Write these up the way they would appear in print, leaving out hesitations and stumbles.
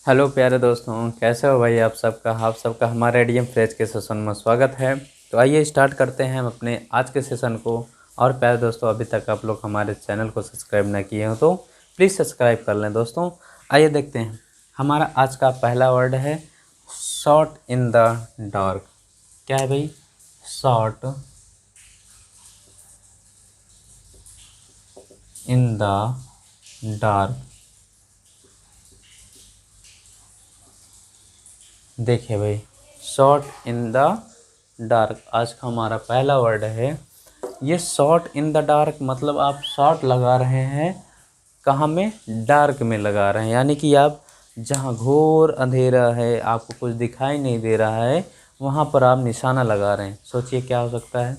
Hello प्यारे दोस्तों, कैसे हो भाई? आप सबका हमारे एडीएम फ्रेज के सेशन में स्वागत है। तो आइए स्टार्ट करते हैं हम अपने आज के सेशन को। और प्यारे दोस्तों, अभी तक आप लोग हमारे चैनल को सब्सक्राइब ना किए हो तो प्लीज़ सब्सक्राइब कर लें। दोस्तों आइए देखते हैं। हमारा आज का पहला वर्ड है शॉट इन द डार्क। क्या है भाई? Shot in the dark. देखिए भाई, शॉट इन द डार्क आज का हमारा पहला वर्ड है। ये शॉट इन द डार्क मतलब आप शॉट लगा रहे हैं कहाँ में? डार्क में लगा रहे हैं, यानी कि आप जहाँ घोर अंधेरा है, आपको कुछ दिखाई नहीं दे रहा है, वहाँ पर आप निशाना लगा रहे हैं। सोचिए क्या हो सकता है?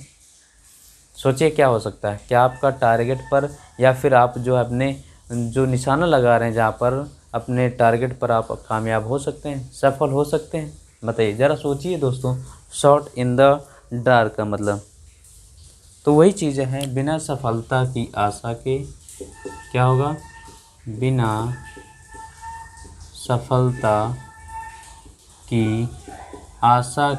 सोचिए क्या हो सकता है? क्या आपका टारगेट पर, या फिर आप जो अपने जो निशाना लगा रहे हैं जहाँ पर अपने टारगेट पर आप कामयाब हो सकते हैं, सफल हो सकते हैं? बताइए ज़रा, सोचिए दोस्तों। शॉट इन द डार्क का मतलब तो वही चीज़ें हैं, बिना सफलता की आशा के। क्या होगा? बिना सफलता की आशा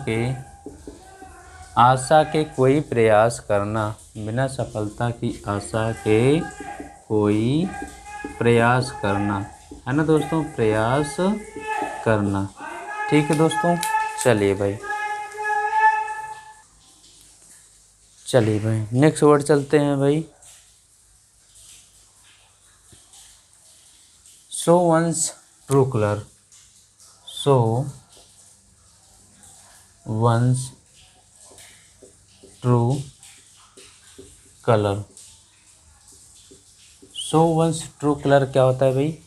के कोई प्रयास करना। बिना सफलता की आशा के कोई प्रयास करना, है ना दोस्तों? प्रयास करना। ठीक है दोस्तों, चलिए भाई नेक्स्ट वर्ड चलते हैं भाई। Show one's true colour. Show one's true colour. Show one's true colour क्या होता है भाई?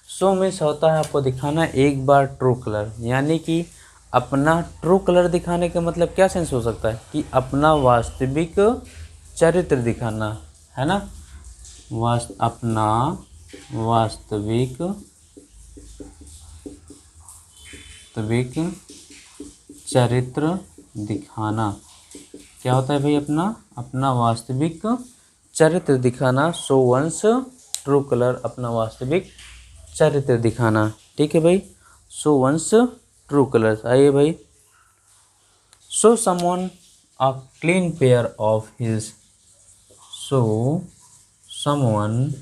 शो मीन्स होता है आपको दिखाना एक बार ट्रू कलर, यानी कि अपना ट्रू कलर दिखाने का मतलब क्या सेंस हो सकता है कि अपना वास्तविक चरित्र दिखाना, है ना? अपना वास्तविक चरित्र दिखाना। क्या होता है भाई? अपना वास्तविक चरित्र दिखाना। शो वंस ट्रू कलर, अपना वास्तविक चरित्र दिखाना। ठीक है भाई, शो वंस ट्रू कलर्स। आइए भाई, show someone a clean pair of heels. Show someone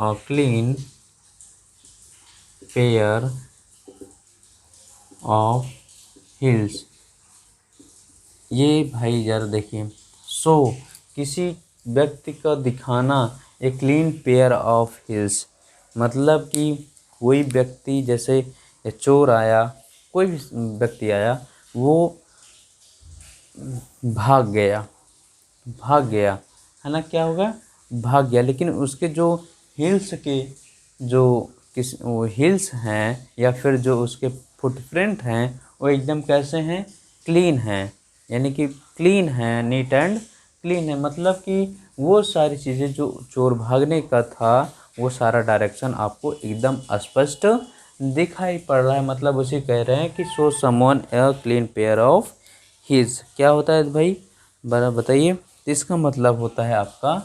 a clean pair of heels. ये भाई जरा देखिए, शो किसी व्यक्ति का दिखाना ए क्लीन पेयर ऑफ हील्स, मतलब कि कोई व्यक्ति, जैसे चोर आया, कोई भी व्यक्ति आया, वो भाग गया, है ना? क्या होगा? भाग गया, लेकिन उसके जो हील्स के जो वो हील्स हैं, या फिर जो उसके फुटप्रिंट हैं, वो एकदम कैसे हैं? क्लीन हैं, यानी कि क्लीन है, नीट एंड क्लीन है। मतलब कि वो सारी चीज़ें जो चोर भागने का था, वो सारा डायरेक्शन आपको एकदम स्पष्ट दिखाई पड़ रहा है। मतलब उसे कह रहे हैं कि show someone a clean pair of heels. क्या होता है भाई? बरा बताइए। इसका मतलब होता है आपका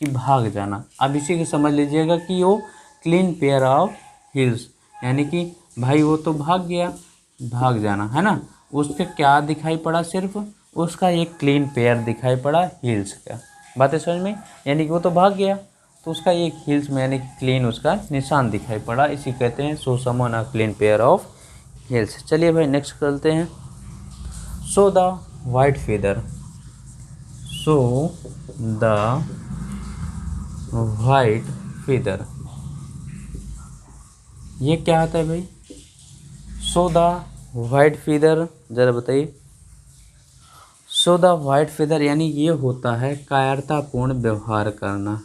कि भाग जाना। अब इसी को समझ लीजिएगा कि वो क्लीन पेयर ऑफ हील्स, यानी कि भाई वो तो भाग गया, भाग जाना, है ना? उसके क्या दिखाई पड़ा? सिर्फ उसका एक क्लीन पेयर दिखाई पड़ा हील्स का। बातें समझ में? यानी कि वो तो भाग गया, तो उसका एक हील्स में यानी क्लीन उसका निशान दिखाई पड़ा। इसी कहते हैं show someone a clean pair of heels. चलिए भाई नेक्स्ट करते हैं। Show the white feather। Show the white feather। ये क्या आता है भाई? शो द वाइट feather, ज़रा बताइए। शो द वाइट feather यानी ये होता है कायरतापूर्ण व्यवहार करना।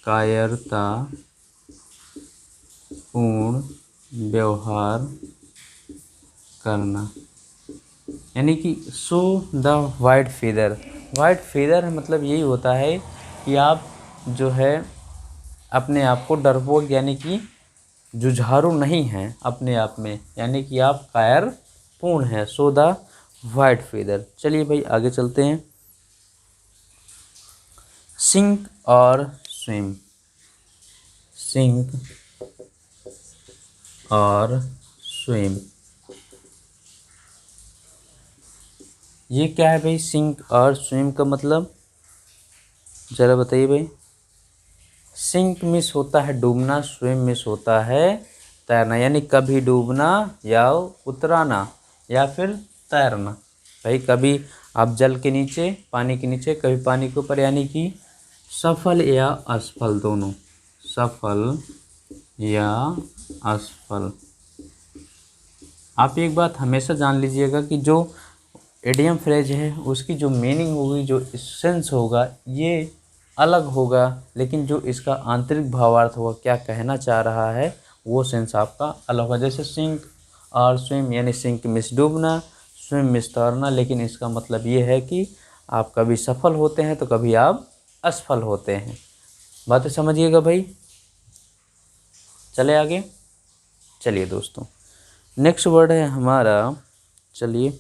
कायरतापूर्ण व्यवहार करना, यानी कि show the white feather। White feather मतलब यही होता है कि आप जो है अपने आप को डरपोक, यानी कि जुझारू नहीं हैं अपने आप में, यानी कि आप कायर पूर्ण हैं। Show the white feather। चलिए भाई आगे चलते हैं। सिंक और स्विम। सिंक और स्विम। ये क्या है भाई, सिंक और स्विम का मतलब, ज़रा बताइए भाई। सिंक मिस होता है डूबना, स्विम मिस होता है तैरना, यानी कभी डूबना या उतराना या फिर तैरना। भाई कभी आप जल के नीचे, पानी के नीचे, कभी पानी के ऊपर, यानी कि सफल या असफल दोनों, सफल या असफल। आप एक बात हमेशा जान लीजिएगा कि जो इडियम फ्रेज है उसकी जो मीनिंग होगी, जो सेंस होगा, ये अलग होगा, लेकिन जो इसका आंतरिक भावार्थ होगा, क्या कहना चाह रहा है, वो सेंस आपका अलग होगा। जैसे सिंक और स्विम, यानी सिंक मिस डूबना, स्विम मिस तैरना, लेकिन इसका मतलब ये है कि आप कभी सफल होते हैं तो कभी आप असफल होते हैं। बातें समझिएगा भाई। चले आगे। चलिए दोस्तों, नेक्स्ट वर्ड है हमारा, चलिए,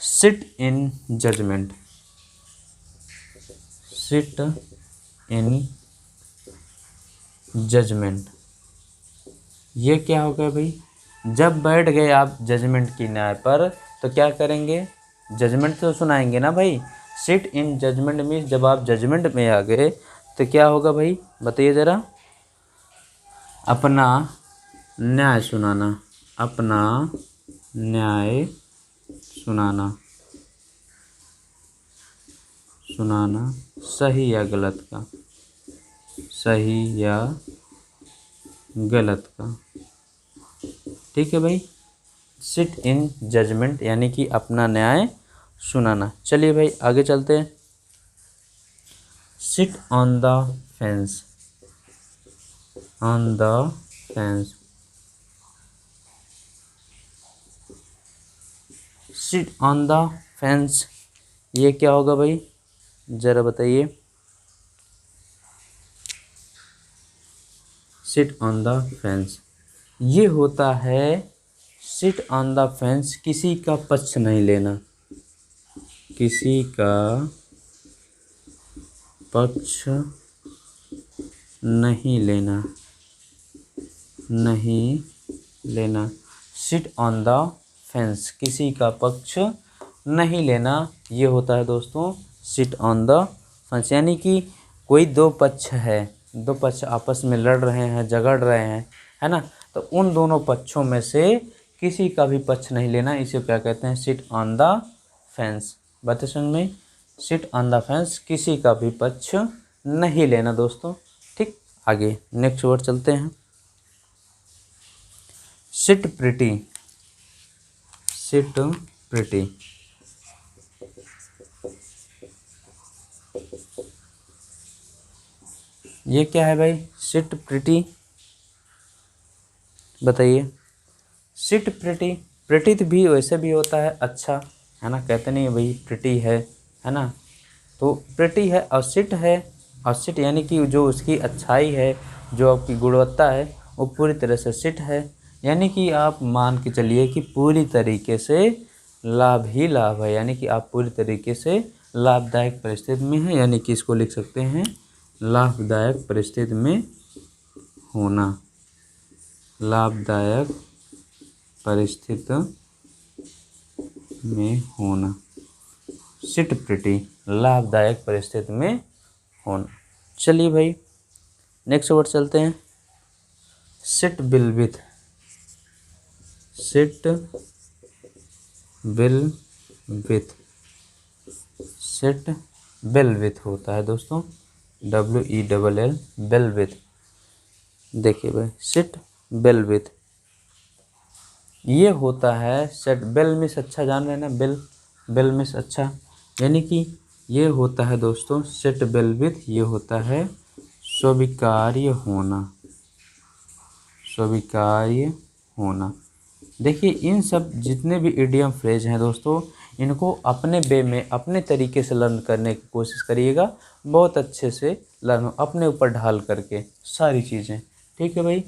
sit in judgement. Sit in judgement, ये क्या होगा भाई, जब बैठ गए आप जजमेंट की न्याय पर तो क्या करेंगे, जजमेंट तो सुनाएंगे ना भाई। सिट इन जजमेंट मीन्स जब आप जजमेंट में आ गए तो क्या होगा भाई, बताइए ज़रा। अपना न्याय सुनाना, अपना न्याय सुनाना, सुनाना सही या गलत का, सही या गलत का। ठीक है भाई, सिट इन जजमेंट यानी कि अपना न्याय सुनाना। चलिए भाई आगे चलते हैं। Sit on the fence, on the fence, sit on the fence, ये क्या होगा भाई, ज़रा बताइए। सिट ऑन द फेंस, ये होता है, सिट ऑन द फेंस किसी का पक्ष नहीं लेना, किसी का पक्ष नहीं लेना, नहीं लेना। सिट ऑन द फेंस, किसी का पक्ष नहीं लेना, ये होता है दोस्तों सिट ऑन द फेंस। यानी कि कोई दो पक्ष है, दो पक्ष आपस में लड़ रहे हैं, झगड़ रहे हैं, है ना, तो उन दोनों पक्षों में से किसी का भी पक्ष नहीं लेना, इसे क्या कहते हैं, सिट ऑन द फेंस। बातें समझ में, सिट ऑन द फेंस, किसी का भी पक्ष नहीं लेना दोस्तों। ठीक, आगे नेक्स्ट वर्ड चलते हैं। सिट प्रिटी, सिट प्रिटी, ये क्या है भाई, सिट प्रिटी, बताइए। सिट प्रिटी, प्रिटी तो भी वैसे भी होता है अच्छा, है ना, कहते नहीं है भाई प्रिटी है ना, तो प्रिटी है और सिट है, और सिट यानी कि जो उसकी अच्छाई है, जो आपकी गुणवत्ता है, वो पूरी तरह से सिट है, यानी कि आप मान के चलिए कि पूरी तरीके से लाभ ही लाभ है, यानी कि आप पूरी तरीके से लाभदायक परिस्थिति में हैं, यानी कि इसको लिख सकते हैं लाभदायक परिस्थिति में होना, लाभदायक परिस्थिति में होना। सिट प्रिटी, लाभदायक परिस्थिति में होना। चलिए भाई नेक्स्ट वर्ड चलते हैं। Sit well with, sit well with, sit well with होता है दोस्तों, WELL, बिल विथ। देखिए भाई, सिट बिल विथ, ये होता है सेट, बिल मिस अच्छा जान रहे हैं ना, बिल, बिल मिस अच्छा, यानी कि ये होता है दोस्तों सेट बिल विथ, ये होता है स्वीकार्य होना, स्वीकार्य होना। देखिए इन सब जितने भी इडियम फ्रेज हैं दोस्तों, इनको अपने वे में, अपने तरीके से लर्न करने की कोशिश करिएगा, बहुत अच्छे से लर्न, अपने ऊपर ढाल करके सारी चीज़ें। ठीक है भाई,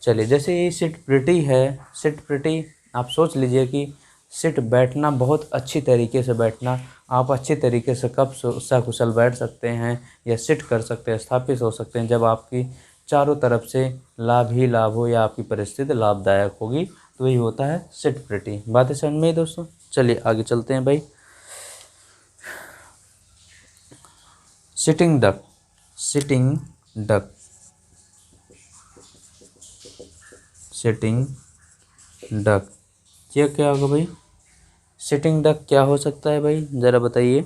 चलिए जैसे ये सिट प्रिटी है, सिट प्रिटी आप सोच लीजिए कि सिट बैठना, बहुत अच्छी तरीके से बैठना, आप अच्छी तरीके से कब सकुशल बैठ सकते हैं या सिट कर सकते हैं, स्थापित हो सकते हैं, जब आपकी चारों तरफ से लाभ ही लाभ हो या आपकी परिस्थिति लाभदायक होगी, तो यही होता है सिट प्रिटी। बातें समझ में आई दोस्तों? चलिए आगे चलते हैं भाई। Sitting duck, sitting duck, sitting duck, ये क्या होगा भाई? सिटिंग डक क्या हो सकता है भाई, ज़रा बताइए।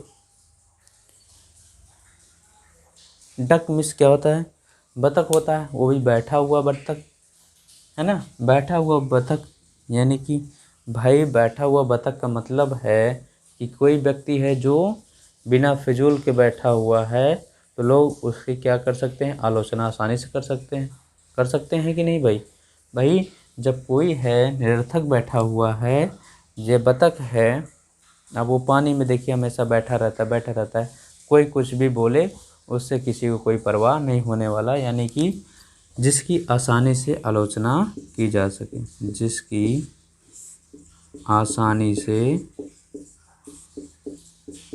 डक मिस क्या होता है? बतख होता है, वो भी बैठा हुआ बतख, है ना, बैठा हुआ बतख। यानी कि भाई बैठा हुआ बतख का मतलब है कि कोई व्यक्ति है जो बिना फिजूल के बैठा हुआ है, तो लोग उसकी क्या कर सकते हैं? आलोचना आसानी से कर सकते हैं कि नहीं भाई? भाई जब कोई है निरर्थक बैठा हुआ है, ये बतख है, अब वो पानी में देखिए हमेशा बैठा रहता है, कोई कुछ भी बोले उससे किसी को कोई परवाह नहीं होने वाला, यानी कि जिसकी आसानी से आलोचना की जा सके, जिसकी आसानी से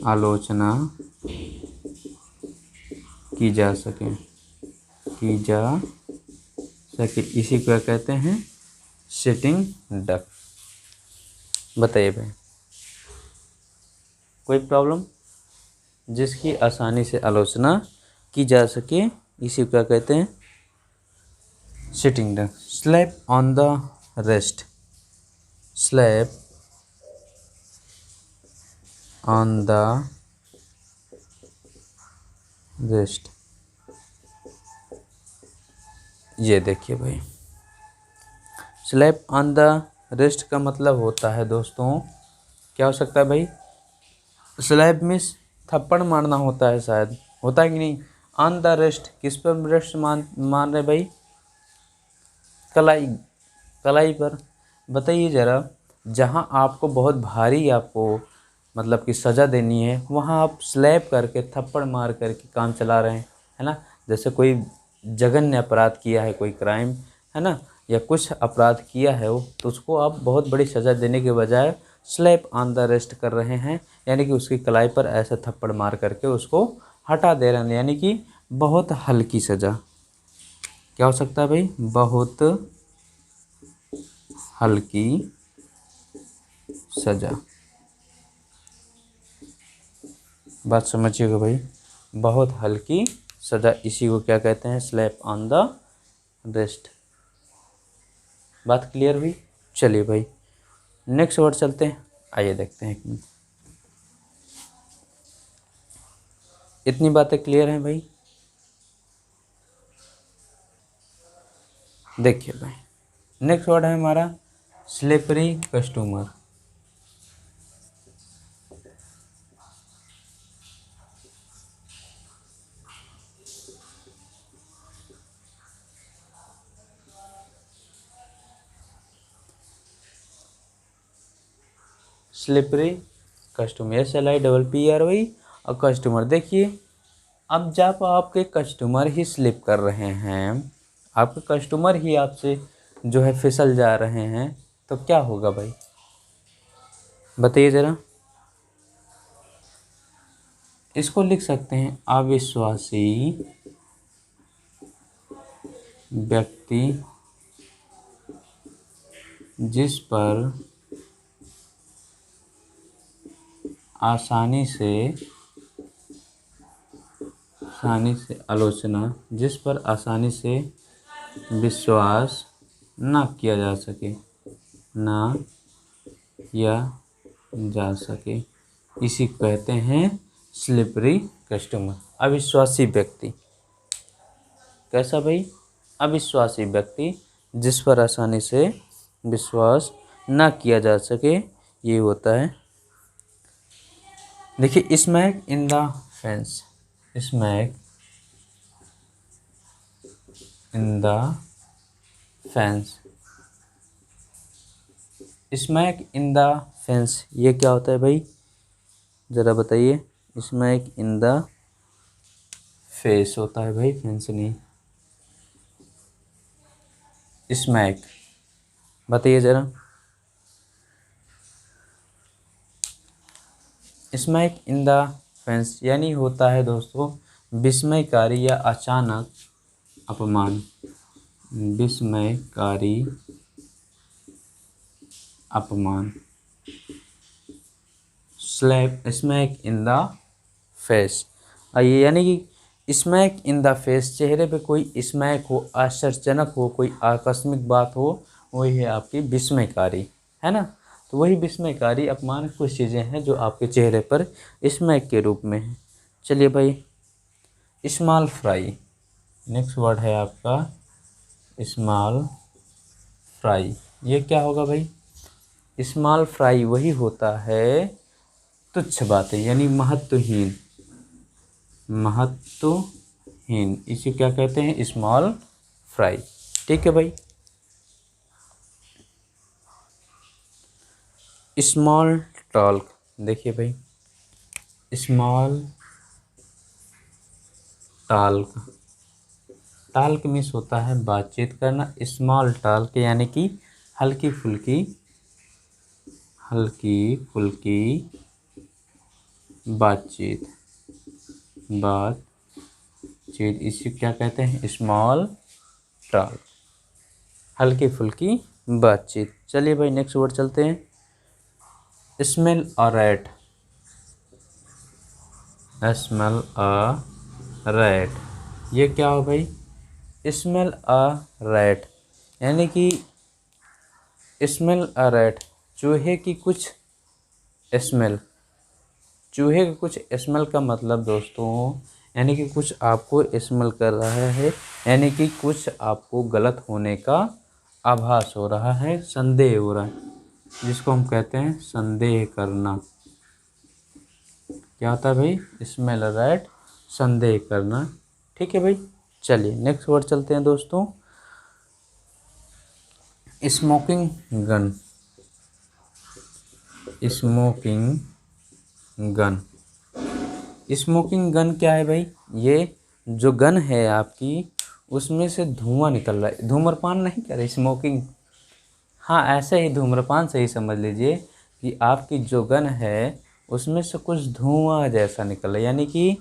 आलोचना की जा सके, इसी को कहते हैं सिटिंग डक। बताइए भाई, कोई प्रॉब्लम? जिसकी आसानी से आलोचना की जा सके, इसी को क्या कहते हैं? Sitting duck. Slap on the rest, slap on the rest, ये देखिए भाई, स्लैप ऑन द रेस्ट का मतलब होता है दोस्तों, क्या हो सकता है भाई? स्लैप मीन्स थप्पड़ मारना होता है, शायद होता है कि नहीं? ऑन द रेस्ट, किस पर रेस्ट मान रहे भाई? कलाई, कलाई पर। बताइए ज़रा, जहाँ आपको बहुत भारी आपको मतलब कि सज़ा देनी है, वहाँ आप स्लैप करके थप्पड़ मार करके काम चला रहे हैं, है ना। जैसे कोई जघन्य अपराध किया है, कोई क्राइम, है ना, या कुछ अपराध किया है वो, तो उसको आप बहुत बड़ी सज़ा देने के बजाय स्लैप ऑन द रेस्ट कर रहे हैं, यानी कि उसकी कलाई पर ऐसे थप्पड़ मार करके उसको हटा दे रहे हैं, यानी कि बहुत हल्की सज़ा। क्या हो सकता है भाई? बहुत हल्की सज़ा। बात समझिएगा भाई, बहुत हल्की सज़ा, इसी को क्या कहते हैं? Slap on the rest. बात क्लियर हुई? चलिए भाई नेक्स्ट वर्ड चलते हैं, आइए देखते हैं एक मिनट। इतनी बातें क्लियर हैं भाई? देखिए भाई, नेक्स्ट वर्ड है हमारा slippery customer. Slippery customer, SLIPPRY और कस्टमर। देखिए अब जब आपके कस्टमर ही स्लिप कर रहे हैं, आपके कस्टमर ही आपसे जो है फिसल जा रहे हैं, तो क्या होगा भाई? बताइए ज़रा। इसको लिख सकते हैं अविश्वासी व्यक्ति जिस पर आसानी से आलोचना, जिस पर आसानी से विश्वास ना किया जा सके, इसी को कहते हैं स्लिपरी कस्टमर, अविश्वासी व्यक्ति। कैसा भाई? अविश्वासी व्यक्ति जिस पर आसानी से विश्वास ना किया जा सके, ये होता है। देखिए smack in the fence, smack in the fence, smack in the fence, ये क्या होता है भाई? ज़रा बताइए। स्मैक इन द फेस होता है भाई, फेंस नहीं। स्मैक, बताइए ज़रा। स्मैक इन द फेंस यानी होता है दोस्तों विस्मयकारी या अचानक अपमान, विस्मयकारी अपमान। Smack in the face. ये यानी कि स्मैक इन द फेस, चेहरे पे कोई स्मैक हो, आश्चर्यजनक हो, कोई आकस्मिक बात हो, वही है आपकी विस्मयकारी, है ना। तो वही विस्मयकारी अपमान कुछ चीज़ें हैं जो आपके चेहरे पर स्मैक के रूप में है। चलिए भाई, स्मॉल फ्राई। नेक्स्ट वर्ड है आपका स्मॉल फ्राई। ये क्या होगा भाई? स्मॉल फ्राई वही होता है तुच्छ बातें, यानी महत्वहीन। महत्वहीन, इसे क्या कहते हैं? Small fry. ठीक है भाई। स्मॉल टॉक, देखिए भाई, स्मॉल टॉक, टॉक मीन्स होता है बातचीत करना। स्मॉल टॉक यानी कि हल्की फुल्की बातचीत, इसे क्या कहते हैं? स्मॉल टॉक, हल्की फुल्की बातचीत। चलिए भाई, नेक्स्ट वर्ड चलते हैं। Smell a rat. Smell a rat, ये क्या हो भाई? स्मेल अ रैट यानी कि स्मेल अ रैट, चूहे की कुछ स्मेल। चूहे का कुछ स्मेल का मतलब दोस्तों, यानी कि कुछ आपको स्मेल कर रहा है, यानी कि कुछ आपको गलत होने का आभास हो रहा है, संदेह हो रहा है, जिसको हम कहते हैं संदेह करना। क्या होता है भाई? स्मेल अ रैट, संदेह करना। ठीक है भाई। चलिए नेक्स्ट वर्ड चलते हैं दोस्तों। Smoking gun. Smoking gun, smoking gun क्या है भाई? ये जो गन है आपकी, उसमें से धुआं निकल रहा है। धूम्रपान नहीं कर रहे, स्मोकिंग। हाँ, ऐसे ही धूम्रपान से ही समझ लीजिए कि आपकी जो गन है उसमें से कुछ धुआं जैसा निकल रहा है, यानी कि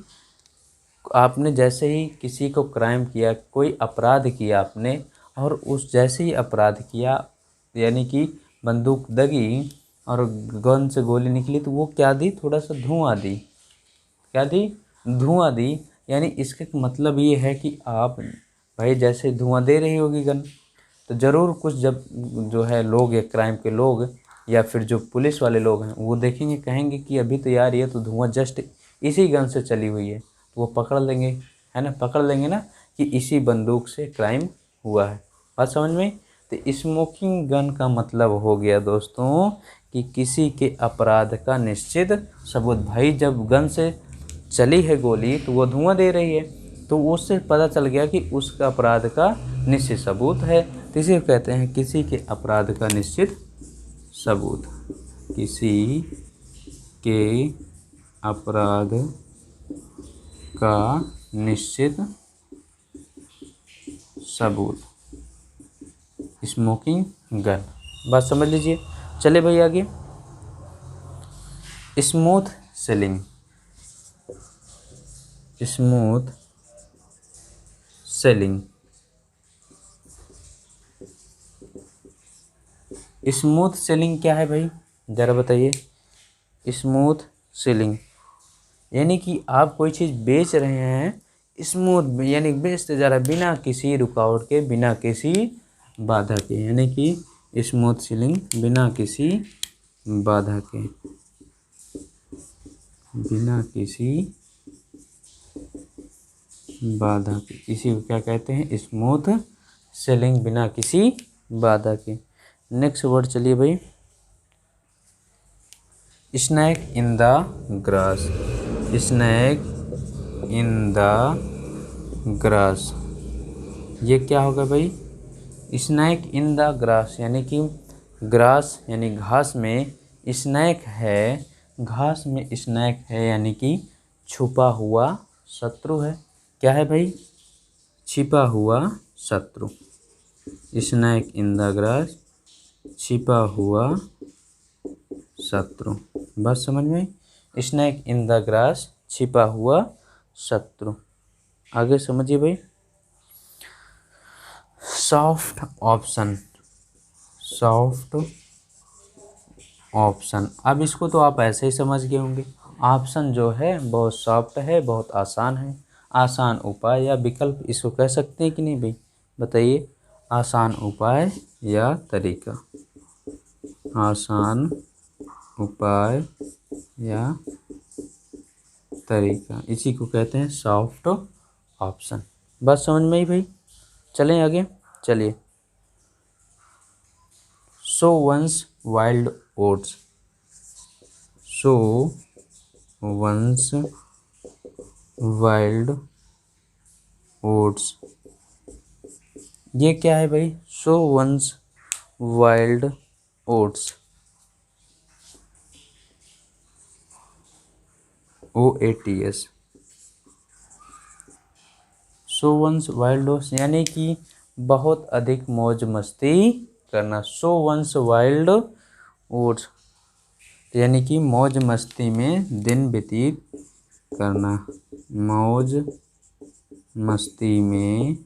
आपने जैसे ही किसी को क्राइम किया, कोई अपराध किया आपने, और उस जैसे ही अपराध किया, यानी कि बंदूक दगी और गन से गोली निकली, तो वो क्या दी? थोड़ा सा धुआं दी। क्या दी? धुआं दी। यानी इसका मतलब ये है कि आप भाई जैसे धुआं दे रही होगी गन, तो ज़रूर कुछ जब जो है लोग या क्राइम के लोग या फिर जो पुलिस वाले लोग हैं वो देखेंगे, कहेंगे कि अभी तो यार ये तो धुआं जस्ट इसी गन से चली हुई है, तो वो पकड़ लेंगे, है ना, पकड़ लेंगे ना कि इसी बंदूक से क्राइम हुआ है। बात समझ में? तो स्मोकिंग गन का मतलब हो गया दोस्तों कि किसी के अपराध का निश्चित सबूत। भाई जब गन से चली है गोली तो वो धुआं दे रही है, तो उससे पता चल गया कि उसका अपराध का निश्चित सबूत है। तो इसे कहते हैं किसी के अपराध का निश्चित सबूत। किसी के अपराध का निश्चित सबूत, स्मोकिंग गन। बात समझ लीजिए। चले भाई आगे। Smooth selling. Smooth selling, smooth selling क्या है भाई? ज़रा बताइए। स्मूथ सेलिंग यानी कि आप कोई चीज़ बेच रहे हैं स्मूथ, यानी बेचते जा रहा है बिना किसी रुकावट के, बिना किसी बाधा के, यानी कि स्मूथ सेलिंग बिना किसी बाधा के, बिना किसी बाधा के, इसी को क्या कहते हैं? स्मूथ सेलिंग, बिना किसी बाधा के। नेक्स्ट वर्ड चलिए भाई। Snake in the grass. Snake in the grass, ये क्या होगा भाई? स्नैक इन द ग्रास यानी कि ग्रास यानी घास में स्नैक है, घास में स्नैक है यानी कि छुपा हुआ शत्रु है। क्या है भाई? छिपा हुआ शत्रु। स्नैक इन द ग्रास, छिपा हुआ शत्रु। बात समझ में? स्नैक इन द ग्रास, छिपा हुआ शत्रु। आगे समझिए भाई। Soft option, soft option. अब इसको तो आप ऐसे ही समझ गए होंगे, ऑप्शन जो है बहुत सॉफ्ट है, बहुत आसान है। आसान उपाय या विकल्प इसको कह सकते हैं कि नहीं भाई, बताइए। आसान उपाय या तरीका, आसान उपाय या तरीका, इसी को कहते हैं सॉफ्ट ऑप्शन। बात समझ में आई भाई, चलें आगे। चलिए, sow one's wild oats, sow one's wild oats, ये क्या है भाई? Sow one's wild oats, OATS। Sow one's wild oats यानी कि बहुत अधिक मौज मस्ती करना। सो वंस वाइल्ड ओट्स यानी कि मौज मस्ती में दिन व्यतीत करना, मौज मस्ती में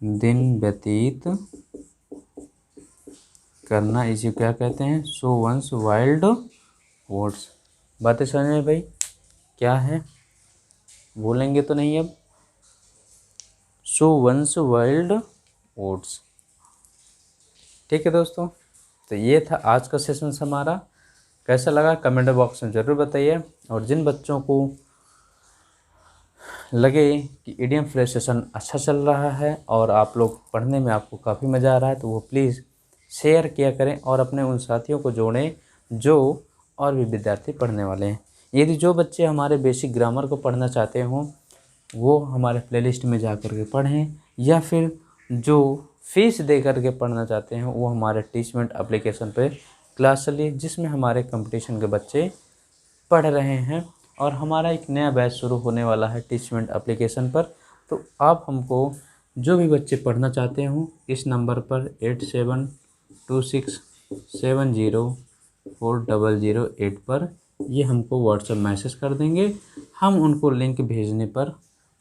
दिन व्यतीत करना, इसे क्या कहते हैं? Sow one's wild oats. बातें समझ में भाई क्या है, बोलेंगे तो नहीं अब? सो वंस वाइल्ड ओट्स, ठीक है दोस्तों। तो ये था आज का सेशन हमारा, कैसा लगा कमेंट बॉक्स में ज़रूर बताइए। और जिन बच्चों को लगे कि ईडीएम फ्लैश सेशन अच्छा चल रहा है और आप लोग पढ़ने में आपको काफ़ी मज़ा आ रहा है, तो वो प्लीज़ शेयर किया करें और अपने उन साथियों को जोड़ें जो और भी विद्यार्थी पढ़ने वाले हैं। यदि जो बच्चे हमारे बेसिक ग्रामर को पढ़ना चाहते हों वो हमारे प्लेलिस्ट में जा कर के पढ़ें, या फिर जो फीस दे कर के पढ़ना चाहते हैं वो हमारे टीचमेंट एप्लीकेशन पे क्लास चलिए, जिसमें हमारे कंपटीशन के बच्चे पढ़ रहे हैं। और हमारा एक नया बैच शुरू होने वाला है टीचमेंट एप्लीकेशन पर। तो आप हमको जो भी बच्चे पढ़ना चाहते हों इस नंबर पर 8726704008 पर ये हमको व्हाट्सएप मैसेज कर देंगे। हम उनको लिंक भेजने पर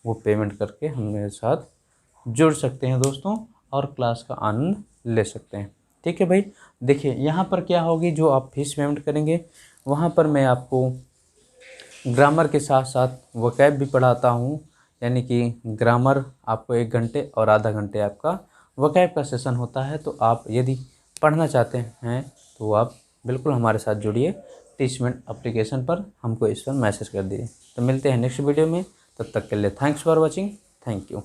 वो पेमेंट करके हमारे साथ जुड़ सकते हैं दोस्तों, और क्लास का आनंद ले सकते हैं। ठीक है भाई, देखिए यहाँ पर क्या होगी, जो आप फीस पेमेंट करेंगे वहाँ पर मैं आपको ग्रामर के साथ साथ वोकैब भी पढ़ाता हूँ। यानी कि ग्रामर आपको 1 घंटे और आधा घंटे आपका वोकैब का सेशन होता है। तो आप यदि पढ़ना चाहते हैं तो आप बिल्कुल हमारे साथ जुड़िए टीचमेंट एप्लीकेशन पर, हमको इस पर मैसेज कर दीजिए। तो मिलते हैं नेक्स्ट वीडियो में, तब तक के लिए thanks for watching, thank you.